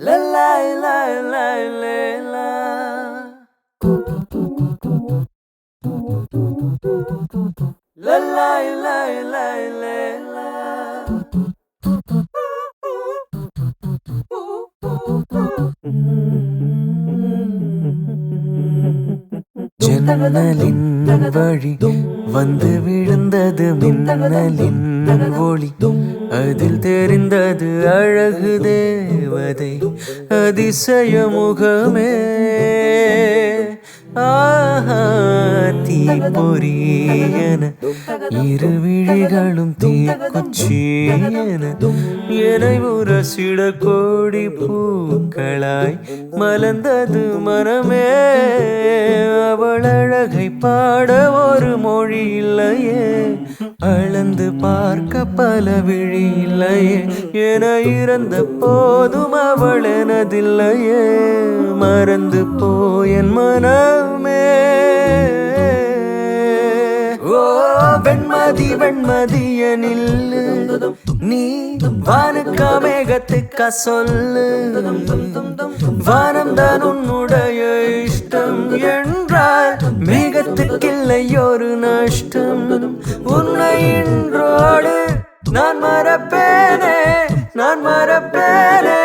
La la la la la la. La la la la la la. ஜன்னலின் வழி வந்து விழுந்தது மின்னலின் ஒளி, அதில் தெரிந்தது அழகு தேவதை அதிசய முகமே. ஆஹா தீப்பொறியன இரு விழிகளும் தீக்குச்சியன என்னை உரசிட கோடி பூக்களாய் மலர்ந்தது மனமே. அவள் அழகை பாட ஒரு மொழி இல்லையே, அளந்து பார்க்க பல விழி இல்லையே. என இறந்த போதும் அவள் எனதில்லையே, மறந்து போயன் மனமே. ஓ வெண்மதி வெண்மதியனில் நீ வானுக்கா மேகத்துக்கா சொல்லு, வானம் தான் உன்னுடைய இஷ்டம் என்றால் மேகத்துக்கில்லை ஒரு நஷ்டம். உன்னை இன்றோடு நான் மறப்பேனே, நான் மறப்பேனே,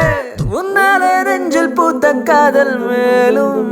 உன்னால நெஞ்சில் பூத்த காதல் மேலும்